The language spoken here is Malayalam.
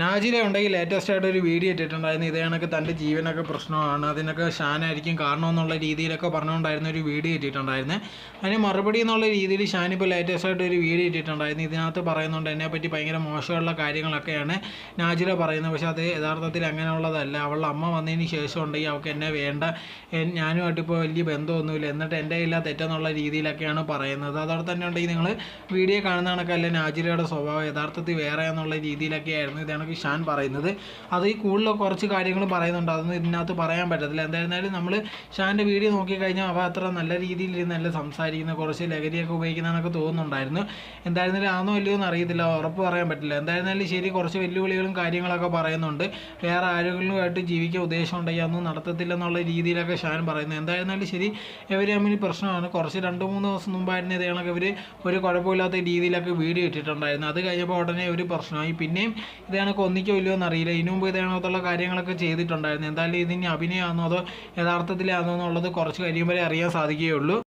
നാജില ഉണ്ടെങ്കിൽ ലേറ്റസ്റ്റ് ആയിട്ട് ഒരു വീഡിയോ ഇട്ടിട്ടുണ്ടായിരുന്നു. ഇതേ കണക്ക് തൻ്റെ ജീവനൊക്കെ പ്രശ്നമാണ്, അതിനൊക്കെ ഷാനായിരിക്കും കാരണമെന്നുള്ള രീതിയിലൊക്കെ പറഞ്ഞുകൊണ്ടായിരുന്നു ഒരു വീഡിയോ ഇട്ടിട്ടുണ്ടായിരുന്നു. അതിന് മറുപടി എന്നുള്ള രീതിയിൽ ഷാൻ ഇപ്പോൾ ലേറ്റസ്റ്റ് ആയിട്ട് ഒരു വീഡിയോ ഇട്ടിട്ടുണ്ടായിരുന്നു. ഇതിനകത്ത് പറയുന്നുണ്ട് എന്നെപ്പറ്റി ഭയങ്കര മോശമുള്ള കാര്യങ്ങളൊക്കെയാണ് നാജില പറയുന്നത്. പക്ഷേ അത് യഥാർത്ഥത്തിൽ അങ്ങനെയുള്ളതല്ല. അവളുടെ അമ്മ വന്നതിന് ശേഷം ഉണ്ടെങ്കിൽ അവൾക്ക് എന്നെ വേണ്ട, ഞാനുമായിട്ട് ഇപ്പോൾ വലിയ ബന്ധമൊന്നുമില്ല, എന്നിട്ട് എൻ്റെ ഇല്ല തെറ്റെന്നുള്ള രീതിയിലൊക്കെയാണ് പറയുന്നത്. അതോടെ തന്നെ ഉണ്ടെങ്കിൽ നിങ്ങൾ വീഡിയോ കാണുന്ന കണക്കല്ല നാജിലയുടെ സ്വഭാവം യഥാർത്ഥത്തിൽ വേറെ എന്നുള്ള രീതിയിലൊക്കെ ആയിരുന്നു ഇതാണ് ഷാൻ പറയുന്നത്. അത് ഈ കൂടുതൽ കുറച്ച് കാര്യങ്ങൾ പറയുന്നുണ്ട്, അതൊന്നും ഇതിനകത്ത് പറയാൻ പറ്റത്തില്ല. എന്തായിരുന്നാലും നമ്മൾ ഷാൻ്റെ വീഡിയോ നോക്കിക്കഴിഞ്ഞാൽ അവ അത്ര നല്ല രീതിയിൽ നല്ല സംസാരിക്കുന്ന, കുറച്ച് ലഹരിയൊക്കെ ഉപയോഗിക്കുന്നതൊക്കെ തോന്നുന്നുണ്ടായിരുന്നു. എന്തായിരുന്നാലും ആണോ ഇല്ലയോ എന്ന് അറിയത്തില്ല, ഉറപ്പ് പറയാൻ പറ്റില്ല. എന്തായിരുന്നാലും ശരി, കുറച്ച് വെല്ലുവിളികളും കാര്യങ്ങളൊക്കെ പറയുന്നുണ്ട്. വേറെ ആരോഗ്യങ്ങളുമായിട്ട് ജീവിക്കാൻ ഉദ്ദേശം ഉണ്ടെങ്കിൽ അതൊന്നും നടത്തത്തില്ലെന്നുള്ള രീതിയിലൊക്കെ ഷാൻ പറയുന്നത്. എന്തായിരുന്നാലും ശരി, ഇവർ തമ്മിൽ പ്രശ്നമാണ്. കുറച്ച് 2-3 ദിവസം മുമ്പായിരുന്നു ഇതേ കണക്ക് ഇവർ ഒരു കുഴപ്പമില്ലാത്ത രീതിയിലൊക്കെ വീഡിയോ ഇട്ടിട്ടുണ്ടായിരുന്നു. അത് കഴിഞ്ഞപ്പോൾ ഉടനെ ഒരു പ്രശ്നമായി. പിന്നെയും ഇതേ കണക്ക് ഒന്നിക്കോ ഇല്ലയോ എന്നറിയില്ല. ഇതിനു മുമ്പ് ഇതേ കണക്കുള്ള കാര്യങ്ങളൊക്കെ ചെയ്തിട്ടുണ്ടായിരുന്നു. എന്തായാലും ഇതിന് അഭിനയമാണോ അതോ യഥാർത്ഥത്തിലാണോ എന്നുള്ളത് കുറച്ച് കഴിയുമ്പോഴേ അറിയാൻ സാധിക്കുകയുള്ളൂ.